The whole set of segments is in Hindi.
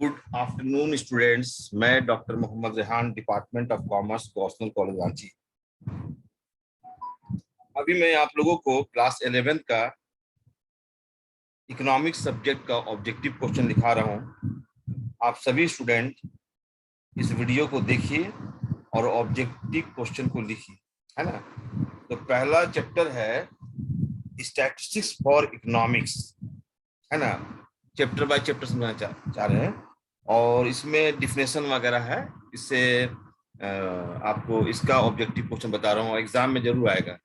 गुड आफ्टरनून स्टूडेंट्स, मैं doctor Mohammad Rehan, department of commerce, government college Ranchi. अभी मैं आप लोगों को क्लास 11 का इकोनॉमिक्स सब्जेक्ट का ऑब्जेक्टिव क्वेश्चन दिखा रहा हूं। आप सभी स्टूडेंट इस वीडियो को देखिए और ऑब्जेक्टिव क्वेश्चन को लिखिए, है ना। तो पहला चैप्टर है स्टैटिस्टिक्स फॉर इकोनॉमिक्स, है ना। चैप्टर बाय चैप्टर समझना चाह रहे हैं और इसमें डिफिनेशन वगैरह है। इससे आपको इसका ऑब्जेक्टिव क्वेश्चन बता रहा हूँ, एग्जाम में जरूर आएगा।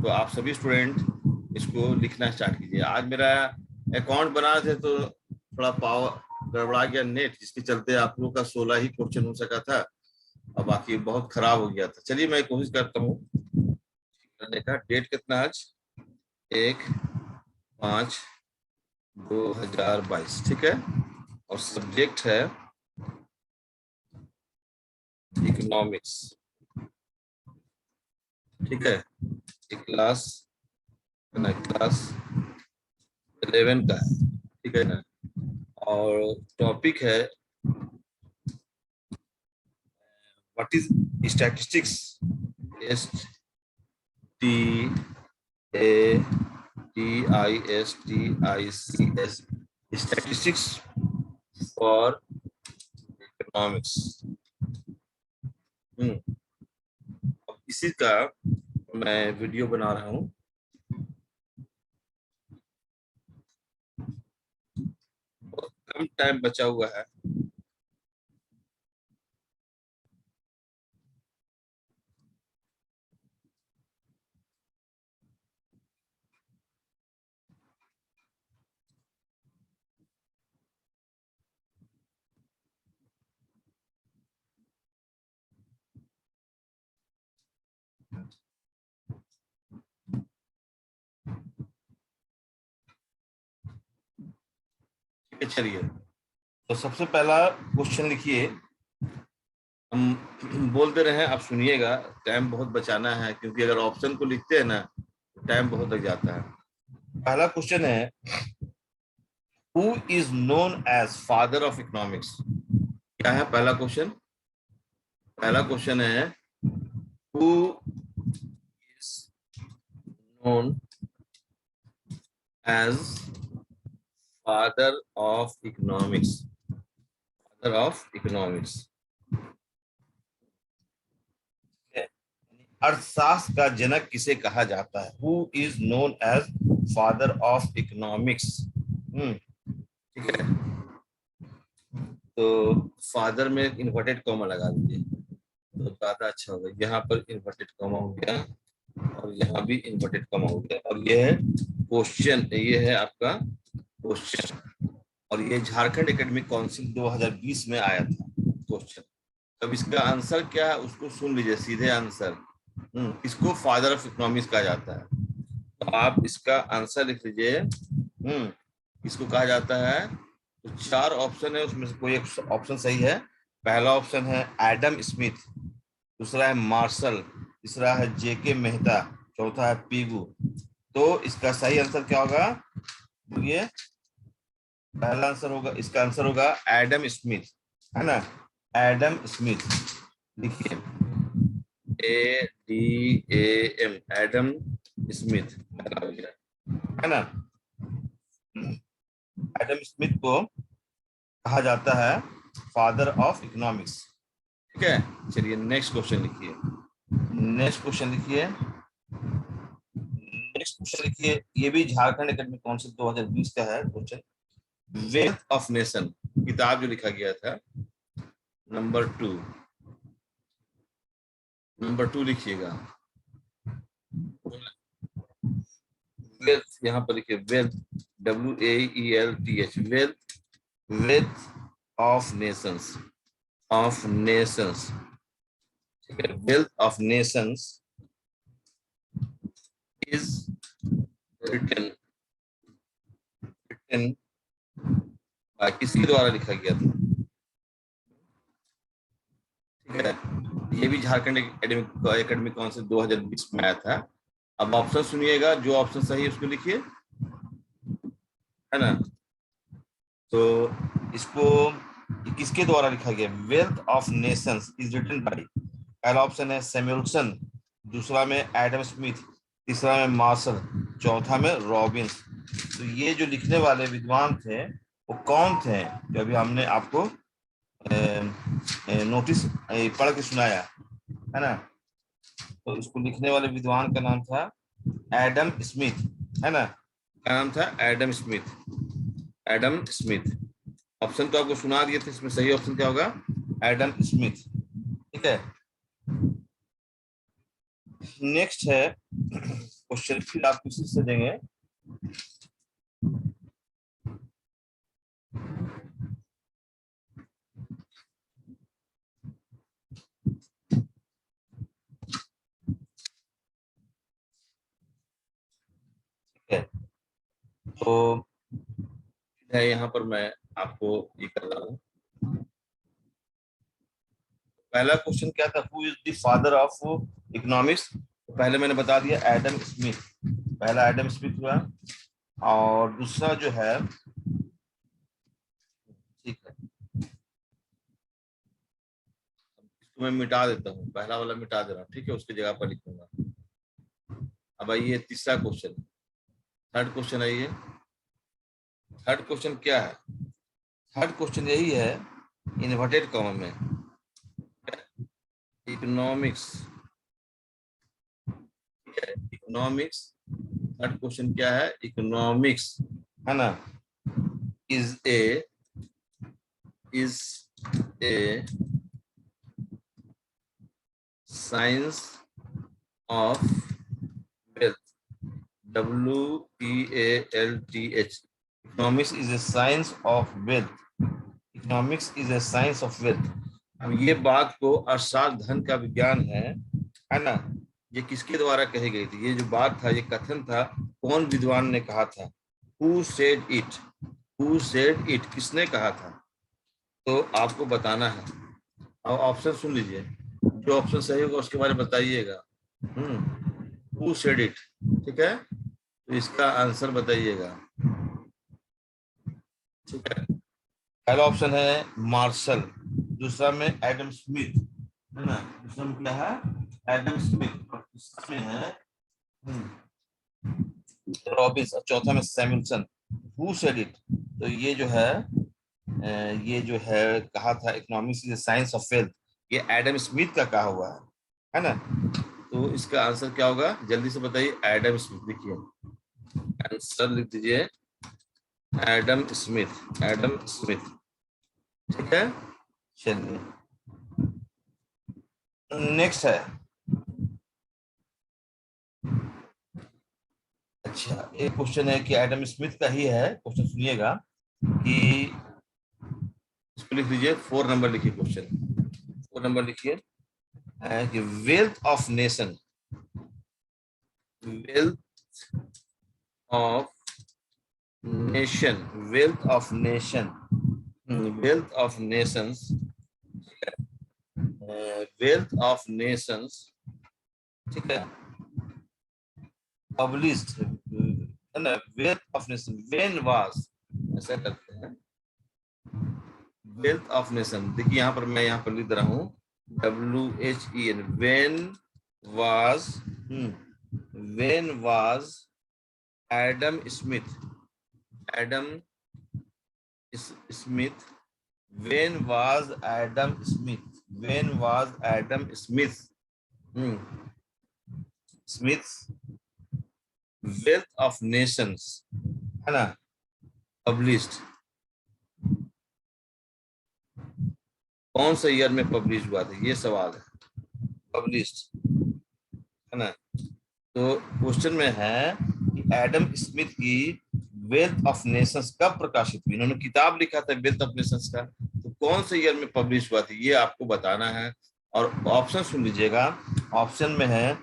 तो आप सभी स्टूडेंट इसको लिखना स्टार्ट कीजिए। आज मेरा अकाउंट बना थे तो थोड़ा पावर गड़बड़ा गया नेट, जिसके चलते आप लोगों का 16 ही क्वेश्चन हो सका था और बाकी बहुत खराब हो गया था। चलिए मैं कोशिश करता हूँ करने का। डेट कितना आज? 1/5/2022, ठीक है। और सब्जेक्ट है इकोनॉमिक्स, ठीक है। क्लास 11 का है, ठीक है ना। और टॉपिक है what is statistics, STATISTICS, statistics for economics. इसी का मैं वीडियो बना रहा हूँ। बहुत कम टाइम बचा हुआ है। चलिए, तो सबसे पहला क्वेश्चन लिखिए। हम बोल दे रहे हैं, आप सुनिएगा। टाइम बहुत बचाना है क्योंकि अगर ऑप्शन को लिखते हैं ना तो टाइम बहुत लग जाता है। पहला क्वेश्चन है, who is known as father of economics. क्या है पहला क्वेश्चन? पहला क्वेश्चन है, who is known as father of economics. Father of economics, अर्थशास्त्र का जनक किसे कहा जाता है? Who is known as father of economics. ठीक है। तो फादर में इन्वर्टेड कॉमा लगा दीजिए तो ज्यादा अच्छा होगा। यहाँ पर इन्वर्टेड कॉमा हो गया और यहाँ भी इन्वर्टेड कॉमा हो गया। और ये है क्वेश्चन, ये है आपका क्वेश्चन। और ये झारखंड एकेडमिक काउंसिल 2020 में आया था क्वेश्चन। अब इसका आंसर क्या है उसको सुन लीजिए, सीधे आंसर। इसको फादर ऑफ इकोनॉमिक्स कहा जाता है। तो आप इसका आंसर लिख लीजिए। इसको कहा जाता है। तो 4 ऑप्शन है, उसमें से कोई एक ऑप्शन सही है। पहला ऑप्शन है एडम स्मिथ, दूसरा है मार्शल, तीसरा है जेके मेहता, चौथा है पीगू। तो इसका सही आंसर क्या होगा? ये पहला आंसर होगा, इसका आंसर होगा एडम स्मिथ, है ना। एडम स्मिथ लिखिए, ADAM, एडम स्मिथ, है ना। एडम स्मिथ को कहा जाता है फादर ऑफ इकोनॉमिक्स, ठीक है। चलिए नेक्स्ट क्वेश्चन लिखिए। नेक्स्ट क्वेश्चन लिखिए। नेक्स्ट क्वेश्चन लिखिए। ये भी झारखंड एकेडमिक काउंसिल 2020 का है क्वेश्चन। वेल्थ ऑफ नेशन, किताब जो लिखा गया था, नंबर 2 लिखिएगा। वेल्थ यहाँ पर लिखिए, wealth, WAELTH, wealth, wealth of nations, of nations, ठीक है। Wealth of nations is written किसके द्वारा लिखा गया था? ठीक है। ये भी झारखंड एकेडमिक काउंसिल 2020 में आया था। अब ऑप्शन सुनिएगा, जो ऑप्शन सही है उसको लिखिए, है ना। तो इसको किसके द्वारा लिखा गया? Wealth of nations is written by, पहला ऑप्शन है सैमुअलसन, दूसरा में एडम स्मिथ, तीसरा में मार्शल, चौथा में रॉबिन्स। तो ये जो लिखने वाले विद्वान थे वो कौन थे जो अभी हमने आपको नोटिस पढ़ के सुनाया है ना? तो इसको लिखने वाले विद्वान का नाम था एडम स्मिथ, है ना? क्या नाम था? Adam Smith, Adam Smith. Option तो आपको सुना दिए थे, इसमें सही ऑप्शन क्या होगा? Adam Smith. ठीक है, नेक्स्ट है क्वेश्चन, फिर आप किसी से देंगे। है तो है यहाँ पर मैं आपको ये कर रहा हूँ। पहला क्वेश्चन क्या था? Who is the father of economics? पहले मैंने बता दिया एडम स्मिथ, पहला एडम स्मिथ हुआ। और दूसरा जो है, ठीक है, इसको मैं मिटा देता हूँ, पहला वाला मिटा दे रहा हूँ, ठीक है, उसकी जगह पर लिखूंगा। अब आइए तीसरा क्वेश्चन, थर्ड क्वेश्चन आइए। थर्ड क्वेश्चन क्या है? थर्ड क्वेश्चन यही है, इन्वर्टेड कॉमा में, इकोनॉमिक्स। ठीक है, इकोनॉमिक्स। थर्ड क्वेश्चन क्या है? इकोनॉमिक्स, है ना? Is a science of wealth, WEALTH। Economics is a science of wealth, economics is a science of wealth. अब ये बात को अर्थशास्त्र धन का विज्ञान है ना? ये किसके द्वारा कही गई थी? ये जो बात था, ये कथन था, कौन विद्वान ने कहा था? Who said it? Who said it, किसने कहा था? तो आपको बताना है। अब ऑप्शन सुन लीजिए, जो ऑप्शन सही होगा उसके बारे में बताइएगा। हु सेड इट, ठीक है, तो इसका आंसर बताइएगा। ठीक है, पहला ऑप्शन है मार्शल, दूसरा में एडम स्मिथ, है ना? दूसरा में क्या है? Adam Smith. और तीसरा में है रॉबिन्स, और चौथा में सैमुअलसन। हु सेड इट, तो ये जो है कहा था economics is science of wealth, ये एडम स्मिथ का कहा हुआ है ना? तो इसका आंसर क्या होगा? जल्दी से बताइए। एडम स्मिथ लिखिए, आंसर लिख दीजिए एडम स्मिथ, एडम स्मिथ। ठीक है, चलिए नेक्स्ट है। अच्छा, एक क्वेश्चन है कि एडम स्मिथ का ही है, क्वेश्चन सुनिएगा कि इसको लिख दीजिए, 4 नंबर लिखिए क्वेश्चन, 4 नंबर लिखिए कि wealth of nation, wealth of nation, wealth of nation, wealth of Nations, wealth of nations, ठीक है, पब्लिश्ड, है ना? Wealth of nation when was, ऐसा करते हैं, वेल्थ ऑफ नेशन। देखिए यहाँ पर मैं यहाँ पर लिख रहा हूँ WHEN, when was, when was Adam Smith, Adam Smith, when was Adam Smith, when was Adam Smith, Smith wealth of Nations, है ना, पब्लिश्ड, कौन से ईयर में पब्लिश हुआ था? ये सवाल है, पब्लिश्ड, है ना? तो क्वेश्चन में है कि एडम स्मिथ की वेल्थ ऑफ नेशंस कब प्रकाशित हुई? इन्होंने किताब लिखा था वेल्थ ऑफ नेशंस का, तो कौन से ईयर में पब्लिश हुआ था ये आपको बताना है। और ऑप्शन सुन लीजिएगा, ऑप्शन में है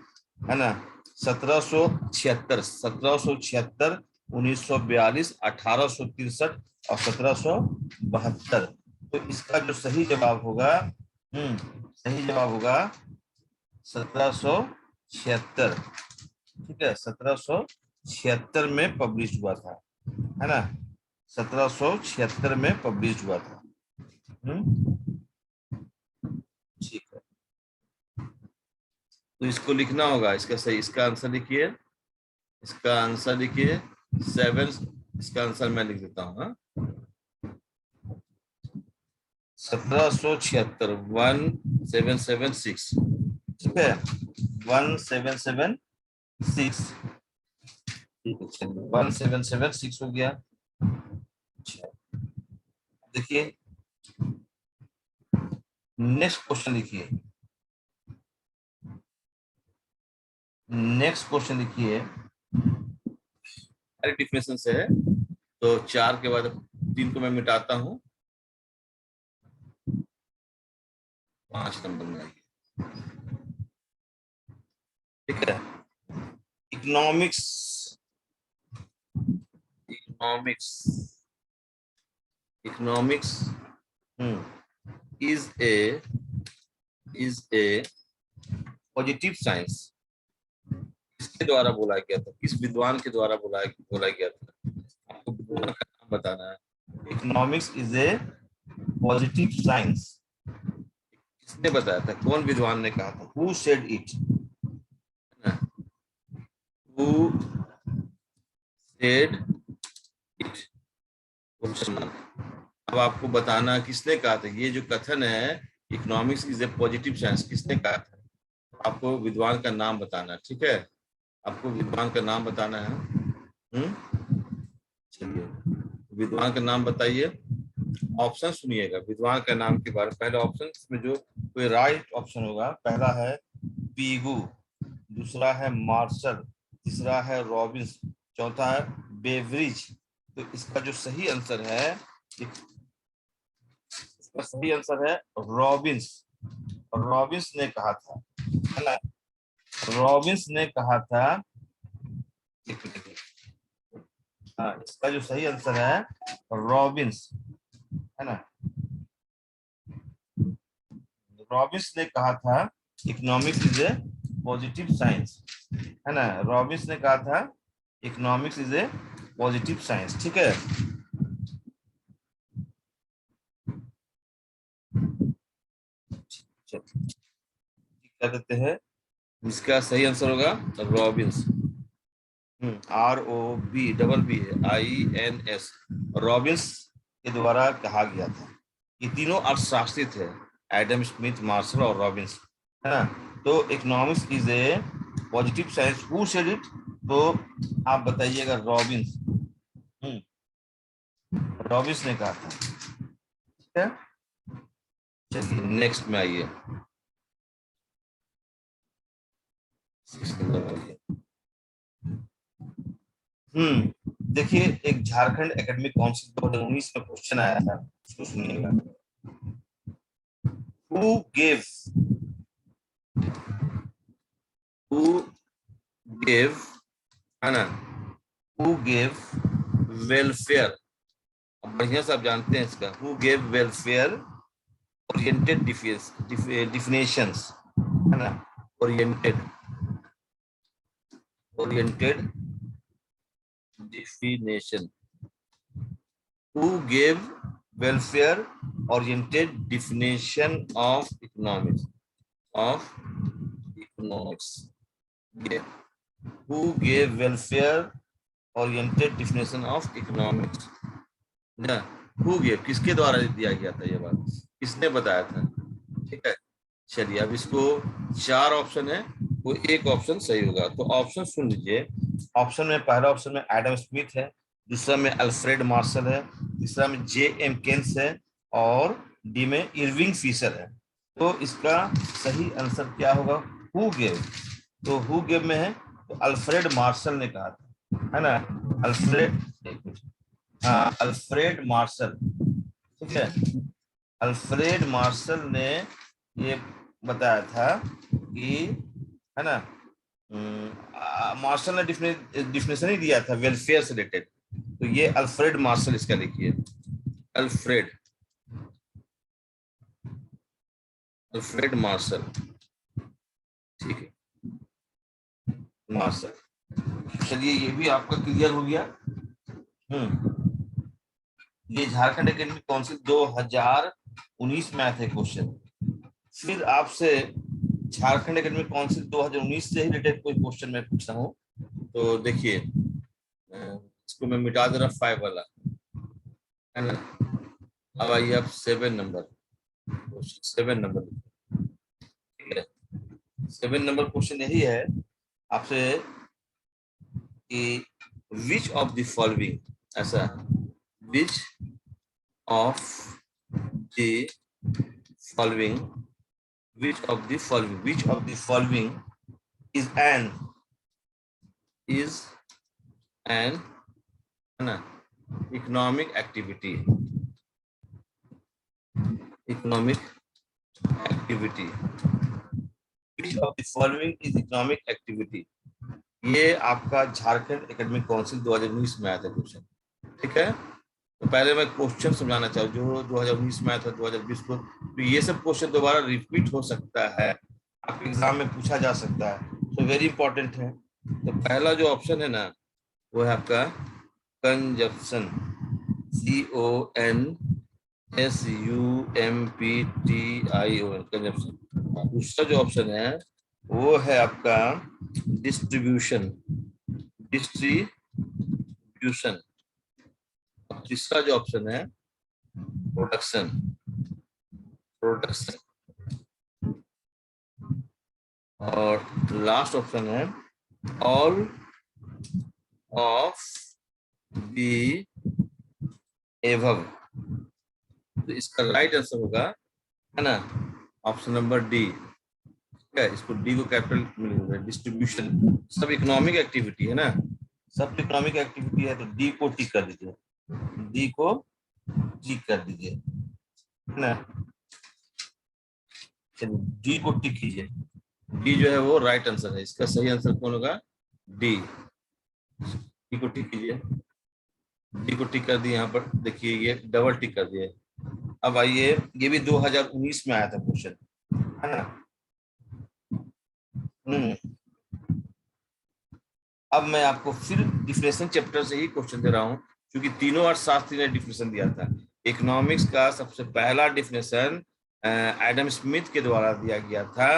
ना, 1776, 1776, 1942, 1863 और 1772। तो इसका जो सही जवाब होगा, सही जवाब होगा 1776। ठीक है, 1776 में पब्लिश हुआ था, है ना? 1776 में पब्लिश हुआ था। ठीक है, तो इसको लिखना होगा, इसका सही, इसका आंसर लिखिए, इसका आंसर लिखिए 7, इसका आंसर मैं लिख देता हूँ। 1776, 1776, ठीक है, 1776, ठीक है, चलिए 1776 हो गया। अच्छा, देखिए नेक्स्ट क्वेश्चन लिखिए, नेक्स्ट क्वेश्चन लिखिए, डिफिनेशन से है, तो 4 के बाद 3 को मैं मिटाता हूँ, 5 नंबर में आइए, ठीक है। Economics, economics, economics is a positive science. किसके द्वारा बोला गया था, किस विद्वान के द्वारा बोला गया था, आपको विद्वान का नाम बताना है। Economics is a positive science, किसने बताया था, कौन विद्वान ने कहा था, who said it, who said it, अब आपको बताना किसने कहा था, ये जो कथन है economics is a positive science, किसने कहा था, आपको विद्वान का नाम बताना, ठीक है, आपको विद्वान का नाम बताना है। चलिए विद्वान का नाम बताइए, ऑप्शन सुनिएगा विद्वान का नाम के बारे में। पहले ऑप्शन में जो कोई राइट ऑप्शन होगा, पहला है पीगू, दूसरा है मार्शल, तीसरा है रॉबिन्स, चौथा है बेवरिज। तो इसका जो सही आंसर है, इसका सही आंसर है रॉबिन्स। रॉबिन्स ने कहा था, है ना, रॉबिन्स ने कहा था। हाँ, इसका जो सही आंसर है रॉबिन्स, है ना, रॉबिन्स ने कहा था economics is a positive science, है ना, रॉबिन्स ने कहा था economics is a positive science, ठीक है। क्या कहते हैं, इसका सही आंसर होगा रॉबिन्स, ROBBINS, रॉबिन्स के द्वारा कहा गया था। ये तीनों अर्थशास्त्री थे, एडम स्मिथ, मार्शल और रॉबिन्स, है ना। तो economics is a positive science, who said it, तो आप बताइएगा रॉबिन्स, रॉबिन्स ने कहा था, ठीक है। चलिए नेक्स्ट में आइए, देखिए एक झारखंड एकेडमिक काउंसिल 2019 में क्वेश्चन आया था, उसको सुनिएगा। Who gave है ना, who gave welfare, अब बढ़िया से आप जानते हैं इसका, who gave welfare oriented definitions, है ना, oriented definition, who gave welfare oriented definition of economics, yeah. Who gave welfare oriented definition of economics, ना, who gave, किसके द्वारा दिया गया था ये बात, किसने बताया था, ठीक है। चलिए अब इसको 4 ऑप्शन है, वो एक ऑप्शन सही होगा, तो ऑप्शन सुन लीजिए। ऑप्शन में पहला ऑप्शन में एडम स्मिथ है, दूसरा में अल्फ्रेड मार्शल है, तीसरा में JM केन्स है, और डी में इरविंग फिशर है। तो इसका सही आंसर क्या होगा, हु गेव, तो हु गेव में है तो अल्फ्रेड मार्शल ने कहा था, है ना, अल्फ्रेड, हाँ अल्फ्रेड मार्शल, ठीक है, अल्फ्रेड मार्शल ने ये बताया था कि, है ना, मार्शल ने डिफिनेशन ही दिया था वेलफेयर से रिलेटेड, तो ये अल्फ्रेड मार्शल, इसका लिखिए अल्फ्रेड मार्शल, ठीक है, मार्शल। चलिए ये भी आपका क्लियर हो गया। ये झारखंड एकेडमिक काउंसिल 2019 2019 मैथ है क्वेश्चन। फिर आपसे झारखंड एकेडमिक काउंसिल 2019 से ही रिलेटेड कोई क्वेश्चन मैं पूछ रहा हूँ। तो देखिए, इसको मैं मिटा दे रहा 5 वाला, है ना। अब आइए आप 7 नंबर क्वेश्चन, 7 नंबर, ठीक है। 7 नंबर क्वेश्चन यही है आपसे कि विच ऑफ द फॉलोइंग, ऐसा, which of the following, which of the following, which of the following is an है ना economic activity, economic activity, which of the following is economic activity। ये आपका झारखंड एकेडमिक काउंसिल 2019 में आया था क्वेश्चन, ठीक है। तो पहले मैं क्वेश्चन समझाना चाहूँ जो 2019 में आया था 2020 को। तो ये सब क्वेश्चन दोबारा रिपीट हो सकता है, आपके एग्जाम में पूछा जा सकता है, तो वेरी इंपॉर्टेंट है। तो पहला जो ऑप्शन है ना वो है आपका कंजप्शन, CONSUMPTION, कंजप्शन। दूसरा जो ऑप्शन है वो है आपका डिस्ट्रीब्यूशन, डिस्ट्रीब्यूशन। तीसरा जो ऑप्शन है प्रोडक्शन, प्रोडक्शन। और लास्ट ऑप्शन है ऑल ऑफ द एबव। तो इसका राइट आंसर होगा, है ना, ऑप्शन नंबर डी। ठीक है, इसको डी को कैपिटल मिलेगा, डिस्ट्रीब्यूशन। सब इकोनॉमिक एक्टिविटी है ना, सब इकोनॉमिक एक्टिविटी है, तो डी को टिक कर दीजिए, डी को टिक कर दीजिए, है ना। चलिए डी को टिक कीजिए, डी जो है वो राइट आंसर है। इसका सही आंसर कौन होगा? डी। डी को टिक कीजिए, डी को टिक कर दिए। यहाँ पर देखिए ये डबल टिक कर दिए। अब आइए, ये भी 2019 में आया था क्वेश्चन, है ना। अब मैं आपको फिर डिफिनेशन चैप्टर से ही क्वेश्चन दे रहा हूँ, क्योंकि तीनों अर्थशास्त्री ने डिफिनेशन दिया था। इकोनॉमिक्स का सबसे पहला डिफिनेशन एडम स्मिथ के द्वारा दिया गया था,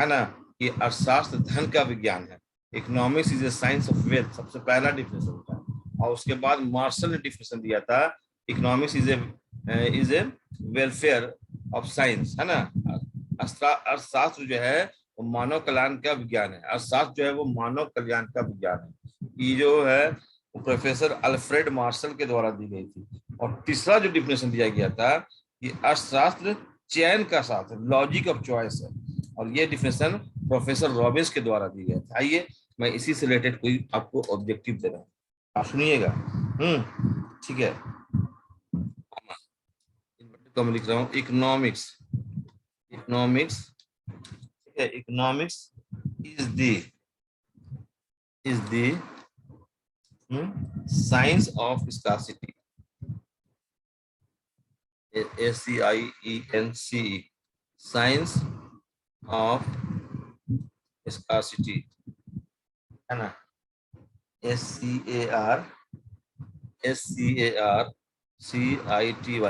है ना, कि अर्थशास्त्र धन का विज्ञान है। Economics is a science of wealth, सबसे पहला डिफिनेशन था। और उसके बाद मार्शल ने डिफिनेशन दिया था, economics is a welfare of science, है ना। अर्थशास्त्र जो है वो मानव कल्याण का विज्ञान है, अर्थशास्त्र जो है वो मानव कल्याण का विज्ञान है। ये जो है वो प्रोफेसर अल्फ्रेड मार्शल के द्वारा दी गई थी। और तीसरा जो डिफिनेशन दिया गया था कि अर्थशास्त्र चयन का साथ है, लॉजिक ऑफ चॉइस है, और ये डिफिनेशन प्रोफेसर रॉबिन्स के द्वारा दी गई थी। आइए मैं इसी से रिलेटेड कोई आपको ऑब्जेक्टिव दे रहा हूँ, आप सुनिएगा। ठीक है, तो मैं लिख रहा हूँ economics, economics, economics is the science of scarcity, SCIENCE, science of scarcity, है ना, SCARCITY,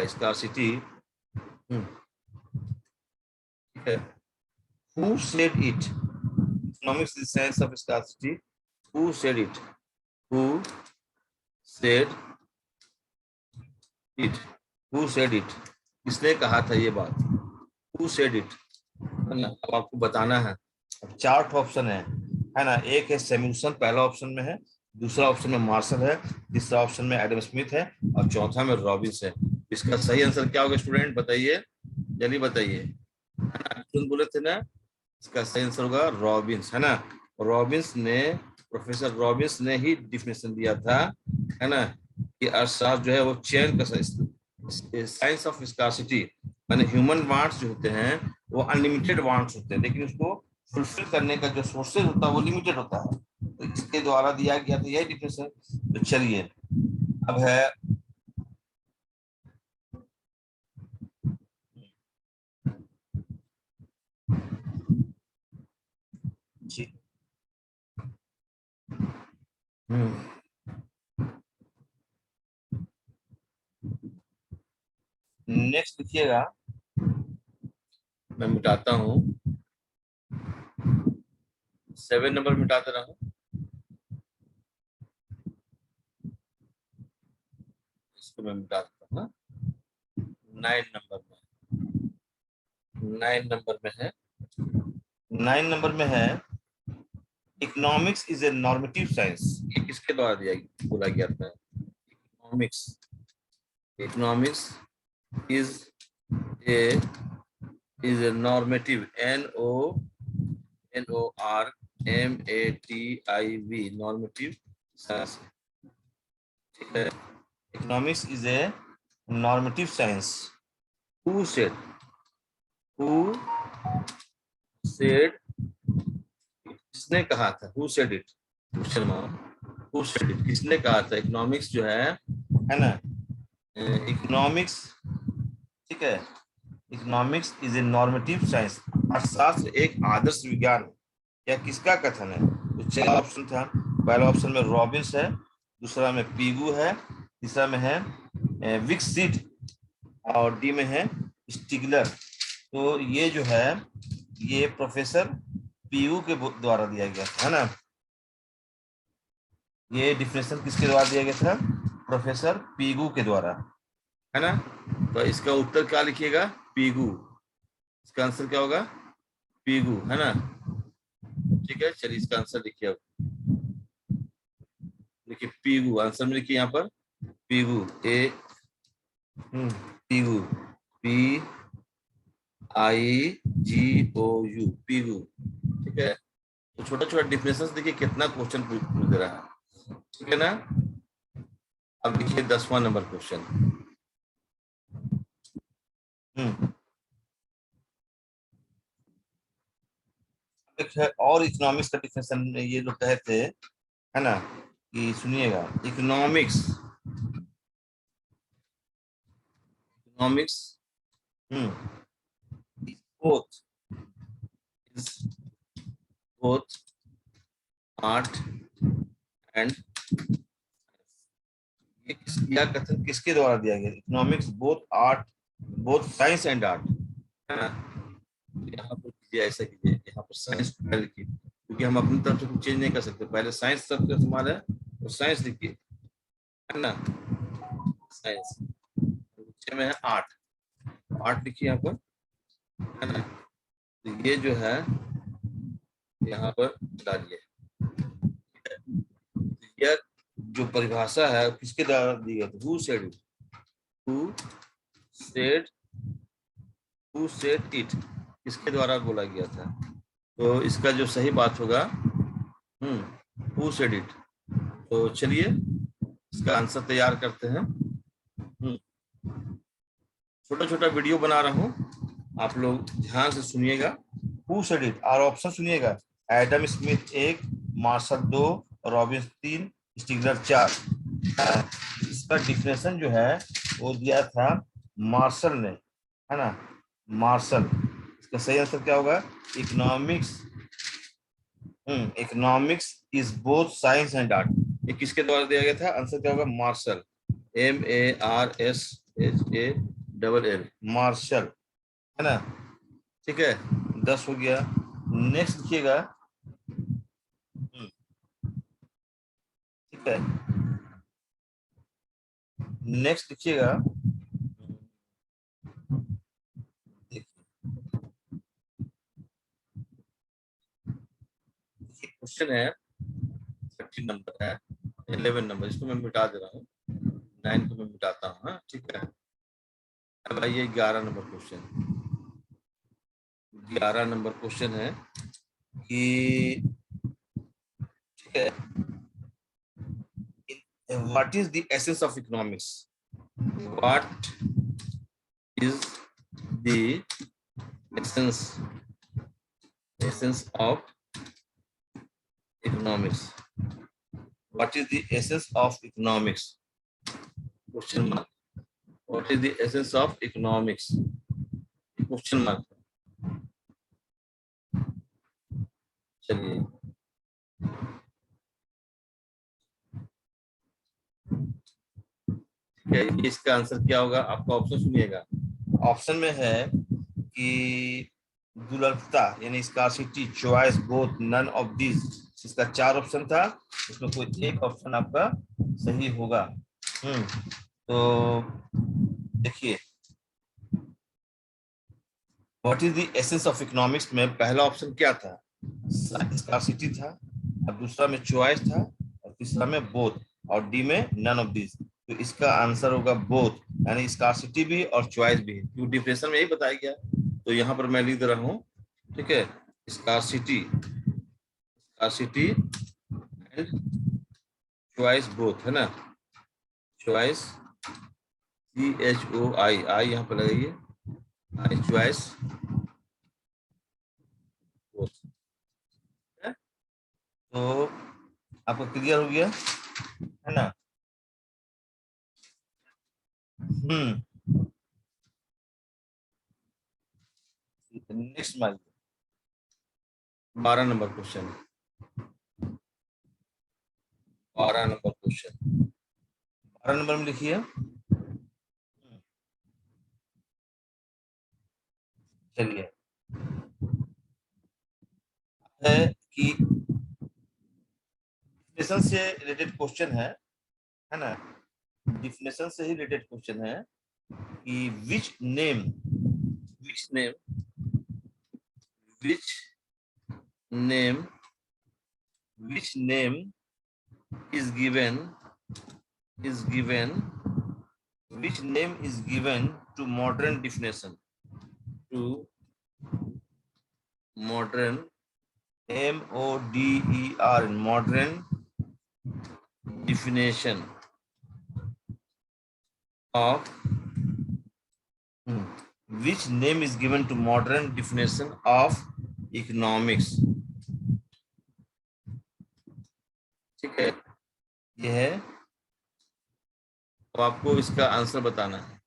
scarcity। ठीक है, who said it? Economics is the science of scarcity. Who said it? Who said it? Who said it? किसने कहा था ये बात? Who said it? है ना, अब आपको बताना है। अब 4 ऑप्शन है ना। एक है सैमुअल्सन, पहला ऑप्शन में है, दूसरा ऑप्शन में मार्शल है, तीसरा ऑप्शन में एडम स्मिथ है, और चौथा में रॉबिन्स है। इसका सही आंसर क्या होगा स्टूडेंट, बताइए, जल्दी बताइए। तुम बोले थे ना, इसका सही आंसर होगा रॉबिन्स, है ना। रॉबिन्स ने, प्रोफेसर रॉबिन्स ने ही डिफिनेशन दिया था, है ना, कि अर्थशास्त्र जो है वो चयन का साइंस ऑफ स्कार्सिटी, माने ह्यूमन वांट्स जो होते हैं वो अनलिमिटेड वांट्स होते हैं, लेकिन उसको फुलफिल करने का जो सोर्सेज होता है वो लिमिटेड होता है। तो इसके द्वारा दिया गया था यही डिफिनेशन। तो चलिए अब है जी, नेक्स्ट लिखिएगा, मैं मिटाता हूँ, 7 नंबर मिटा दे रहा हूँ, इसको मैं मिटा देता हूँ। 9 नंबर में, 9 नंबर में है, 9 नंबर में है economics is a normative science. ये किसके द्वारा दिया बोला गया था? Economics, economics is a normative, NORMATIV, normative science. ठीक है, economics is a normative science. Who said, who said, किसने कहा था? Who said it, question mark, who said it, किसने कहा था? इकोनॉमिक्स जो है ना, इकोनॉमिक्स, ठीक है, economics is a normative science, अर्थशास्त्र एक आदर्श विज्ञान है। यह किसका कथन है? तो 4 ऑप्शन था। पहला ऑप्शन में रॉबिन्स है, दूसरा में पीगू है, तीसरा में है विकसिट, और डी में है स्टिगलर। तो ये जो है ये प्रोफेसर पीयू के द्वारा दिया गया था, है ना। ये डिफिनेशन किसके द्वारा दिया गया था? प्रोफेसर पीगू के द्वारा, है ना। तो इसका उत्तर क्या लिखिएगा? पीगू। इसका आंसर क्या होगा? पीगू, है ना। ठीक है, चलिए इसका आंसर लिखिए। अब देखिए पीगू, आंसर में लिखिए यहाँ पर पीगू, पीगू, PIGOU, पीगू। ठीक है, तो छोटा छोटा डिफिनेशन देखिए कितना क्वेश्चन पूछ दे रहा है, ठीक है ना। अब देखिए 10वां नंबर क्वेश्चन। और इकोनॉमिक्स का डिफिनेशन ये लोग कहते हैं, है ना, कि सुनिएगा, economics, economics both, both art and, यह कथन किसके द्वारा दिया गया? Economics both art, both science and art, है ना। यहाँ पर कीजिए, ऐसा कीजिए, यहाँ पर साइंस पहले लिखिए, क्योंकि हम अपनी तरफ से कुछ चेंज नहीं कर सकते। पहले साइंस शब्द का इस्तेमाल है तो साइंस लिखिए, है ना, साइंस। नीचे में है आर्ट, आर्ट लिखिए यहाँ पर, है ना। तो ये जो है यहाँ पर डालिए। यह जो परिभाषा है किसके द्वारा दी गई? Who said it, who said, who said it, किसके द्वारा बोला गया था? तो इसका जो सही बात होगा, हु सेड इट। तो चलिए इसका आंसर तैयार करते हैं। छोटा छोटा वीडियो बना रहा हूँ, आप लोग ध्यान से सुनिएगा। हु सेड इट, और ऑप्शन सुनिएगा, एडम स्मिथ 1, मार्शल 2, रॉबिन्स 3, स्टिगलर 4। इसका डिफिनेशन जो है वो दिया था मार्शल ने, है ना, मार्शल। इसका सही आंसर क्या होगा? Economics, economics is both science and art. ये किसके द्वारा दिया गया था? आंसर क्या होगा? मार्शल, MARSHALL, मार्शल, है ना। ठीक है, 10 हो गया। नेक्स्ट लिखिएगा, ठीक है, नेक्स्ट लिखिएगा, क्वेश्चन है 13 नंबर है, 11 नंबर, इसको मैं मिटा दे रहा हूँ, 9 को मैं मिटाता हूँ, हाँ ठीक है। अब आइए 11 नंबर क्वेश्चन। 11 नंबर क्वेश्चन है कि, ठीक है, what is the essence of economics? What is the essence, essence of economics? What is the essence of economics? Question mark. What is the essence of economics? Question mark. चलिए, इसका आंसर क्या होगा? आपका ऑप्शन सुनिएगा। ऑप्शन में है कि दुर्लभता यानी scarcity, choice, both, none of this, इसका 4 ऑप्शन था, उसमें कोई एक ऑप्शन आपका सही होगा। तो देखिए, what is the essence of economics में पहला ऑप्शन क्या था? स्कार्सिटी था, और दूसरा में चॉइस था, और तीसरा में बोथ, और डी में नन ऑफ दिस। तो इसका आंसर होगा बोथ, यानी स्कार्सिटी भी और चॉइस भी, क्योंकि डिफिनेशन में यही बताया गया। तो यहाँ पर मैं लिख दे रहा हूँ, ठीक है, scarcity, scarcity and choice both, है ना, चॉइस, CHOI, आई यहाँ पर लगाइए, आई, चॉइस बोथ। तो आपको क्लियर हो गया, है ना? हम्म। नेक्स्ट मान 12 number question, 12 number question, 12 number में लिखिए। चलिए, है कि डिफिनेशन से रिलेटेड क्वेश्चन है ना, डिफिनेशन से ही रिलेटेड क्वेश्चन है कि which name, which name, which name, which name is given, is given, which name is given to modern definition, to modern, MODER, modern definition of, which name is given to modern definition of economics? ठीक है, ये है, तो आपको इसका आंसर बताना है।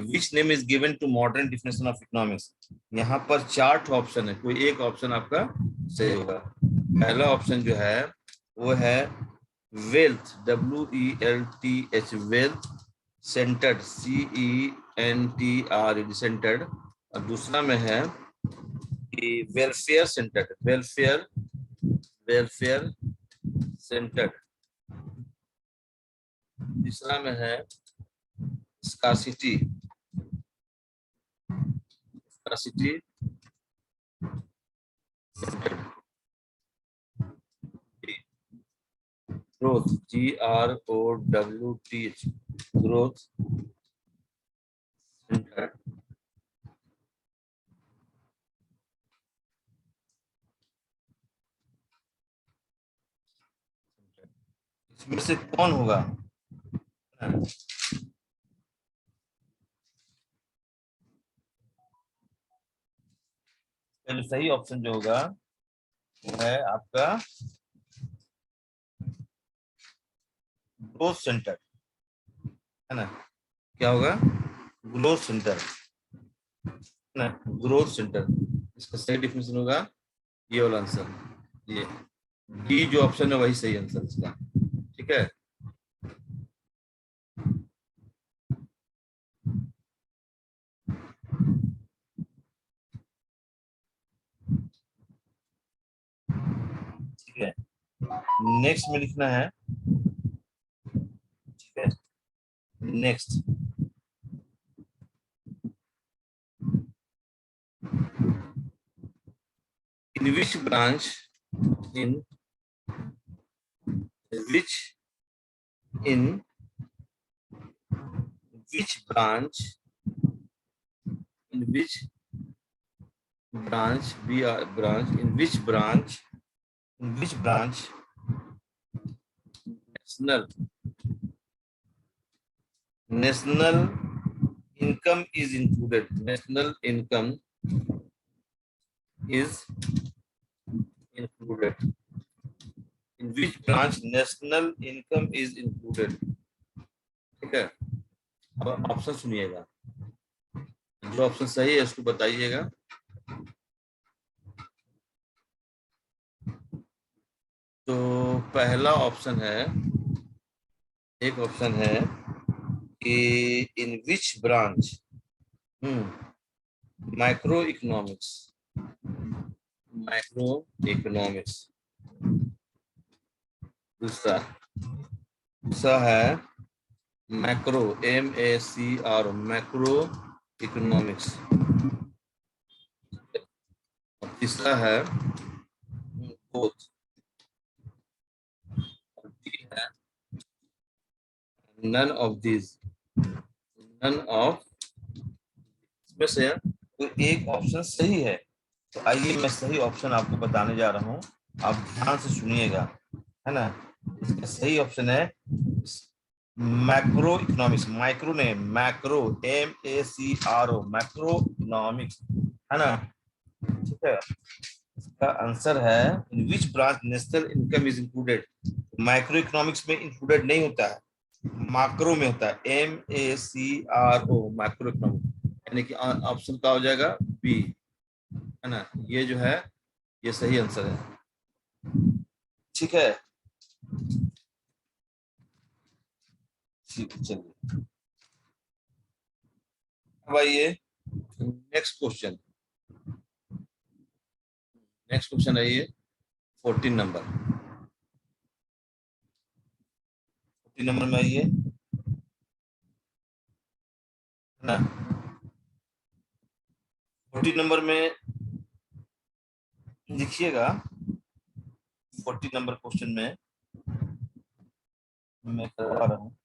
Which name is given to modern definition of economics? यहाँ पर 4 ऑप्शन है, कोई एक ऑप्शन आपका सही होगा। पहला ऑप्शन जो है वो है wealth, WELTH, wealth, centred, CENTRED, centred, और दूसरा में है कि welfare centred, welfare, welfare centred, तीसरा में है scarcity, scarcity centred, growth, GROWTH, growth centred. इसमें से कौन होगा? पहले सही ऑप्शन जो होगा वो है आपका ग्रोथ सेंटर, है ना, क्या होगा? ग्रोथ सेंटर, है ना, ग्रोथ सेंटर, इसका सही डिफिनेशन होगा ये वाला आंसर, ये डी जो ऑप्शन है वही सही आंसर इसका, ठीक है। ठीक है, नेक्स्ट में लिखना है, ठीक है, next, in which branch, in which, in which branch, in which branch, branch, in which branch, in which branch national, national income is included, national income is included, in which branch national income is included, ठीक है। अब ऑप्शन सुनिएगा, जो ऑप्शन सही है उसको बताइएगा। तो पहला ऑप्शन है, एक ऑप्शन है कि in which branch, micro economics, micro economics. दूसरा दूसरा है मैक्रो, MACRO, मैक्रो इकोनॉमिक्स। तीसरा है बोथ, है none of this, none of, इसमें से कोई एक ऑप्शन सही है। तो आइए मैं सही ऑप्शन आपको बताने जा रहा हूँ, आप ध्यान से सुनिएगा, है ना। इसका सही ऑप्शन है मैक्रो इकोनॉमिक्स, माइक्रो नहीं, मैक्रो, MACRO, मैक्रो इकोनॉमिक्स, है ना। ठीक है, इसका आंसर है in which branch national income is included. Micro economics में इंक्लूडेड नहीं होता है, मैक्रो में होता है, MACRO, मैक्रो इकोनॉमिक्स, यानी कि ऑप्शन का हो जाएगा बी, है ना। ये जो है ये सही आंसर है। ठीक है, ठीक है, चलिए अब आइए नेक्स्ट क्वेश्चन। नेक्स्ट क्वेश्चन है ये 14 नंबर, 14 नंबर में आइए, है ना। 14 नंबर में लिखिएगा, 14 नंबर क्वेश्चन में मैं करवा रहा हूँ।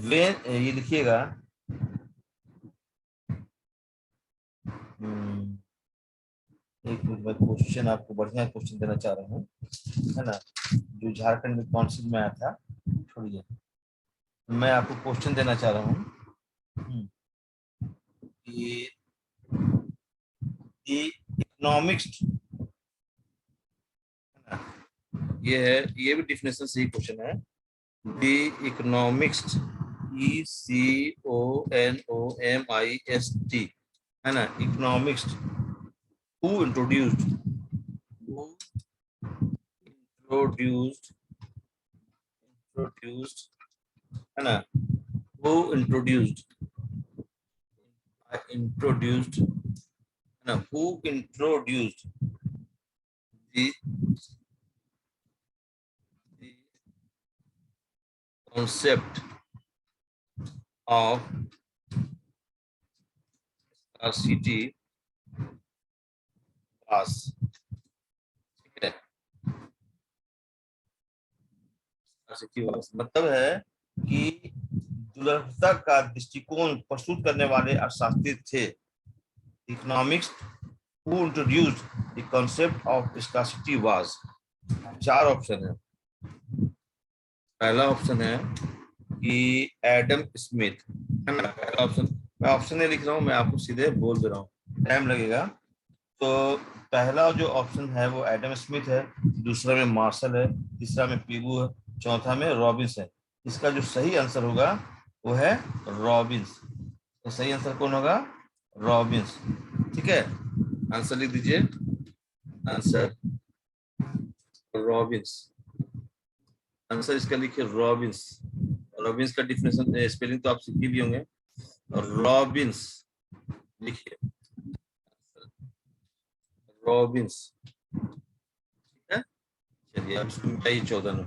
वे ये लिखिएगा, एक मिनट में क्वेश्चन आपको बढ़िया क्वेश्चन देना चाह रहा हूँ, है ना, जो झारखंड में काउंसिल में आया था। छोड़िए, मैं आपको क्वेश्चन देना चाह रहा हूँ कि इकोनॉमिक्स, ये है, ये भी डिफिनेशन सही क्वेश्चन है। दी इकोनॉमिक्स, ECONOMIST, है ना, economics, who introduced, who introduced, introduced, है ना, हु इंट्रोड्यूस्ड, इंट्रोड्यूस्ड, है ना, who introduced the concept of scarcity was, ठीक है, scarcity was मतलब है कि दुर्लभता का दृष्टिकोण प्रस्तुत करने वाले अर्थशास्त्री थे। Economics who introduced the concept of scarcity was. चार ऑप्शन है। पहला ऑप्शन है कि एडम स्मिथ, है ना, पहला ऑप्शन। मैं ऑप्शन नहीं लिख रहा हूँ, मैं आपको सीधे बोल दे रहा हूँ, टाइम लगेगा। तो पहला जो ऑप्शन है वो एडम स्मिथ है, दूसरा में मार्शल है, तीसरा में पीबू है, चौथा में रॉबिन्स है। इसका जो सही आंसर होगा वो है रॉबिन्स। तो सही आंसर कौन होगा? रॉबिन्स। ठीक है, आंसर लिख दीजिए, आंसर रॉबिन्स। आंसर इसका लिखिए रॉबिन्स। रॉबिन्स का डिफिनेशन स्पेलिंग तो आप सीखे भी होंगे। रॉबिन्स लिखिए, रॉबिन्स। ठीक है, चलिए अब इसको मिटाइए 14 में।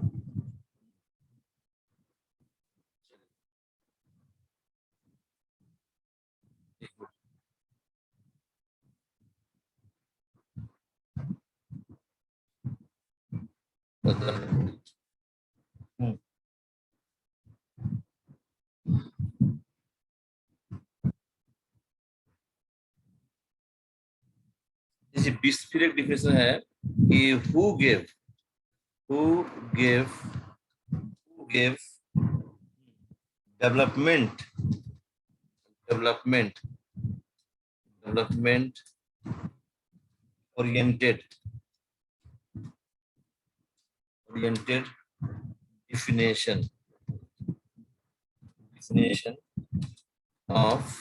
जैसे 20 फिर एक डिफिनेशन है कि who gave who gave development, development, development oriented, oriented definition, definition of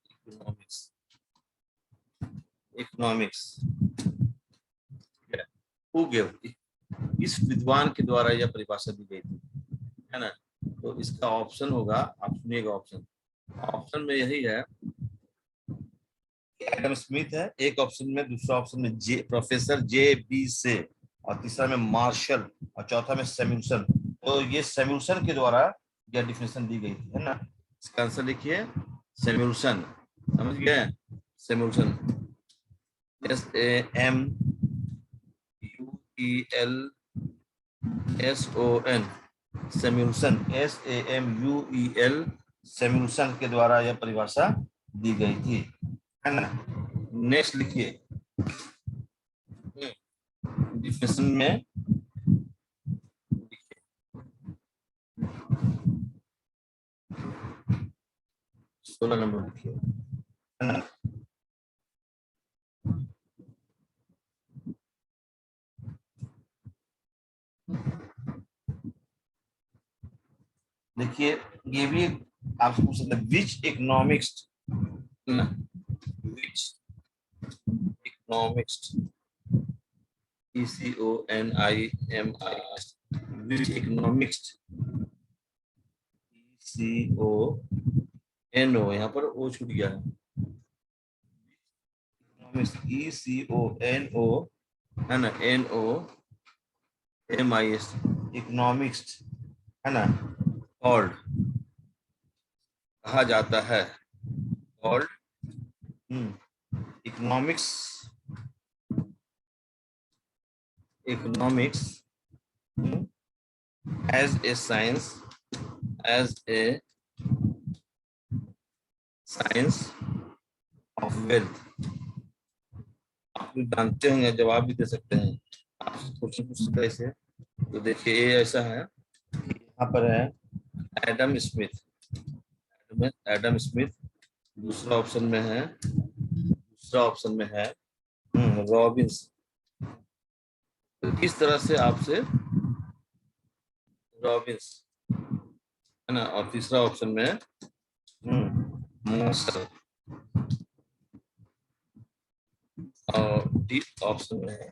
economics, economics, yeah. Who gave it? किस विद्वान के द्वारा यह परिभाषा दी गई थी, है ना। तो इसका ऑप्शन होगा, आप सुनिएगा ऑप्शन, ऑप्शन में यही है, एडम स्मिथ है एक ऑप्शन में, दूसरा ऑप्शन में प्रोफेसर जे बी से, और तीसरा में मार्शल, और चौथा में सैमुअल्सन। तो ये सैमुअल्सन के द्वारा यह डिफिनेशन दी गई थी, है ना। इसका आंसर लिखिए सैमुअल्सन, समझ गए, Samuelson, SAMUELSON, Samuelson, SAMUEL, Samuelson के द्वारा यह परिभाषा दी गई थी, है ना। नेक्स्ट लिखिए, डिफिनेशन में 16 नंबर लिखिए, है ना। देखिए ये भी आपसे पूछ सकते हैं, विच इकोनॉमिक्स, विच इकोनॉमिक्स, ECONIMIS, विच इकोनॉमिक्स, ECONO, यहाँ पर ओ छूट गया है, ECONO, है ना, NOMIS, इकोनॉमिक्स, है ना, कॉल्ड, कहा जाता है, called economics, economics as a science, as a science of wealth। आप जानते होंगे, जवाब भी दे सकते हैं, आप क्वेश्चन पूछ सकते हैं ऐसे। तो देखिए ये ऐसा है, यहाँ पर है एडम स्मिथ, एडम स्मिथ, दूसरा ऑप्शन में है, दूसरा ऑप्शन में है रॉबिन्स। तो इस तरह से आपसे रॉबिन्स, है ना, और तीसरा ऑप्शन में मार्शल, और डी ऑप्शन में है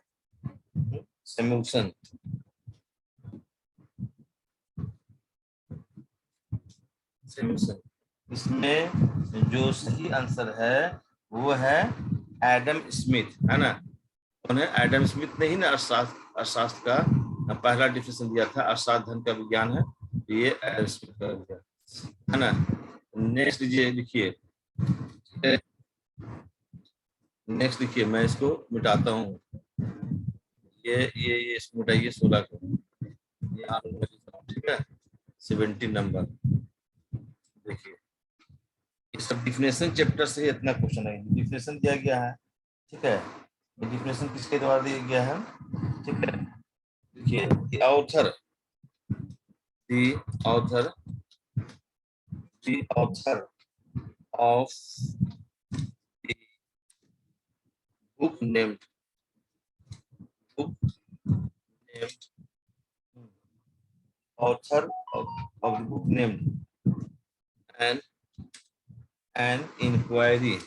सैमुअल्सन। इसमें जो सही आंसर है वो है एडम स्मिथ, है ना। उन्हें एडम स्मिथ ने ही ना अर्थशास्त्र का पहला डिफिनेशन दिया था, अर्थशास्त्र धन का विज्ञान है, ये एडम स्मिथ का दिया, है ना। नेक्स्ट लिखिए, नेक्स्ट लिखिए, मैं इसको मिटाता हूँ, ये इसको मिटाइए 16 को, ठीक है, 17 नंबर। देखिए ये सब डिफिनेशन चैप्टर से ही इतना क्वेश्चन है, डिफिनेशन दिया गया है, ठीक है। ये डिफिनेशन किसके द्वारा दिया गया है, ठीक है। देखिए the author of the book named author of the book named an inquiry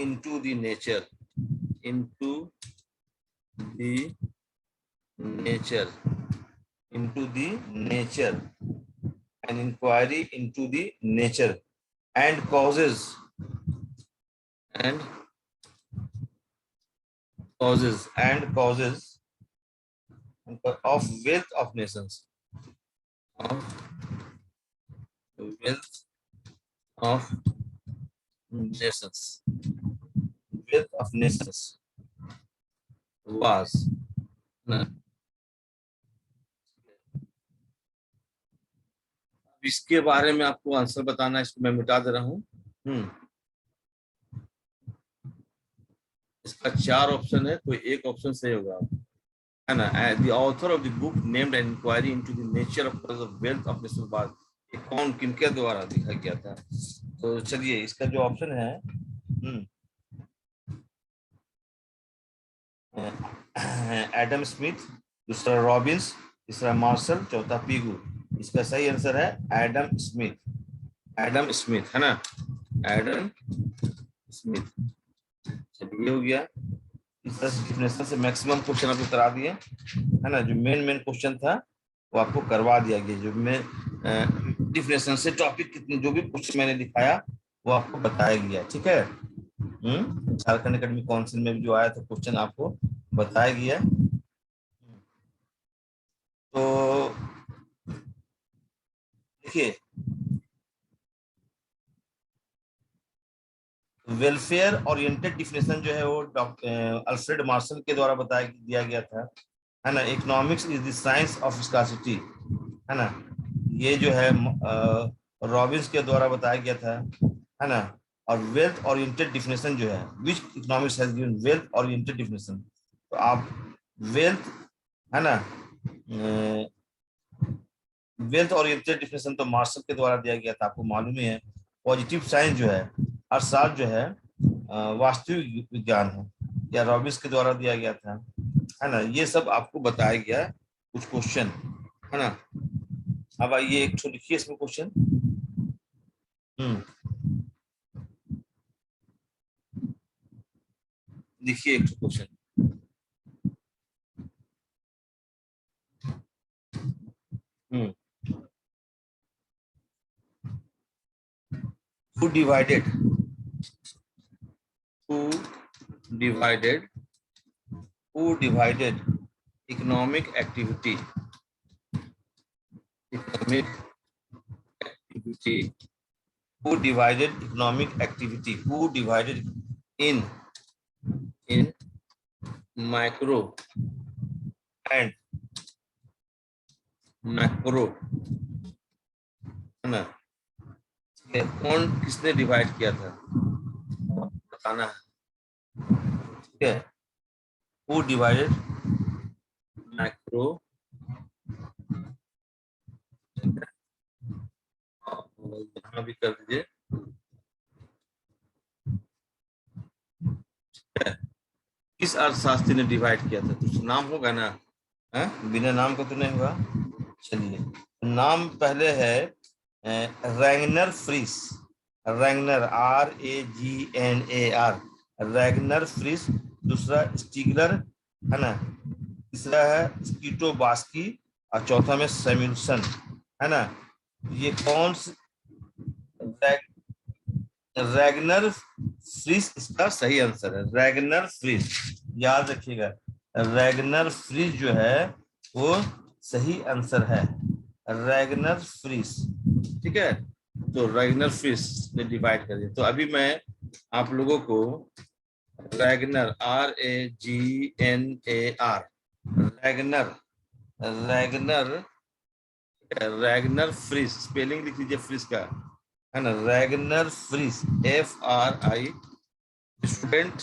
into the nature, an inquiry into the nature and causes of wealth of nations, was इसके बारे में आपको आंसर बताना है, इसको मैं मिटा दे रहा हूँ। इसका 4 ऑप्शन है, कोई एक ऑप्शन सही होगा, है ना। The author of the book named an inquiry into the nature of wealth of national was, कौन किनके द्वारा लिखा गया था। तो चलिए इसका जो ऑप्शन है एडम स्मिथ, दूसरा रॉबिन्स, तीसरा मार्शल, चौथा पीगू। इसका सही आंसर है एडम स्मिथ, है ना, एडम स्मिथ। चलिए हो गया। इस तरह से डिफिनेशन से मैक्सिमम क्वेश्चन आपको करा दिए, है ना। जो मेन क्वेश्चन था वो आपको करवा दिया गया। जो मैं डिफिनेशन से टॉपिक कितने जो भी क्वेश्चन मैंने दिखाया वो आपको बताया गया, ठीक है। झारखंड एकेडमिक काउंसिल में भी जो आया था क्वेश्चन आपको बताया गया। तो देखिए, वेलफेयर ओरिएंटेड डिफिनेशन जो है वो डॉक्टर अल्फ्रेड मार्शल के द्वारा बताया दिया गया था, है ना। Economics is the science of scarcity, है ना। ये जो है रॉबिन्स के द्वारा बताया गया था, है ना। और वेल्थ ओरिएंटेड डिफिनेशन जो है, which economics has given wealth oriented definition. तो आप वेल्थ, है ना, वेल्थ ओरिएंटेड डिफिनेशन तो मार्शल के द्वारा दिया गया था, आपको मालूम ही है। पॉजिटिव साइंस जो है अर्थशास्त्र जो है वास्तविक विज्ञान है, या रॉबिन्स के द्वारा दिया गया था, है ना। ये सब आपको बताया गया कुछ क्वेश्चन, है ना। अब आइए एक तो लिखिए इसमें क्वेश्चन। लिखिए एक question. who divided who divided who divided economic activity economic activity who divided economic activity who divided in micro and macro, है ना। कौन किसने डिवाइड किया था बताना है, ठीक है। who divided macro, यहाँ भी कर दीजिए, किस अर्थशास्त्री ने डिवाइड किया था। कुछ नाम होगा ना, है? बिना नाम का तो नहीं होगा। चलिए, नाम पहले है Ragnar Frisch, Ragnar RAGNAR, Ragnar Frisch. दूसरा स्टीगलर, है ना। तीसरा है स्कीटो बास्की, और चौथा में सैमुअलसन, है ना। ये कौन रैगनर फ्रिस इसका सही आंसर है, रैगनर फ्रिस, याद रखिएगा। रैगनर फ्रिस जो है वो सही आंसर है, रैगनर फ्रिस, ठीक है। तो रैगनर फ्रिस ने डिवाइड कर दिया। तो अभी मैं आप लोगों को Ragnar RAGNAR, Ragnar Ragnar Ragnar Frisch, spelling लिख लीजिए फ्रिस का, है ना। Ragnar Frisch FRI। स्टूडेंट,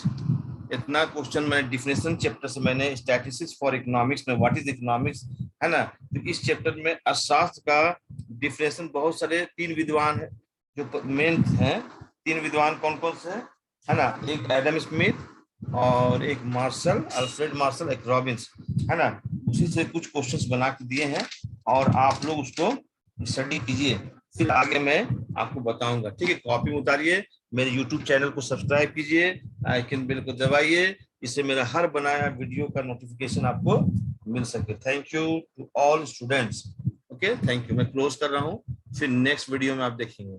इतना क्वेश्चन मैंने डिफिनेशन चैप्टर से, मैंने स्टैटिस्टिक्स फॉर इकोनॉमिक्स में व्हाट इज इकोनॉमिक्स, है ना। तो इस चैप्टर में अर्थशास्त्र का डिफिनेशन बहुत सारे 3 विद्वान है जो मेन हैं। 3 विद्वान कौन कौन से है ना। एक एडम स्मिथ, और एक मार्शल, अल्फ्रेड मार्शल, एक रॉबिन्स, है ना। उसी से कुछ क्वेश्चंस बना के दिए हैं, और आप लोग उसको स्टडी कीजिए, फिर आगे मैं आपको बताऊंगा, ठीक है। कॉपी में उतारिए, मेरे YouTube चैनल को सब्सक्राइब कीजिए, आइकन बेल को दबाइए, इससे मेरा हर बनाया वीडियो का नोटिफिकेशन आपको मिल सके। Thank you to all students. Okay, thank you. मैं क्लोज कर रहा हूँ, फिर नेक्स्ट वीडियो में आप देखेंगे।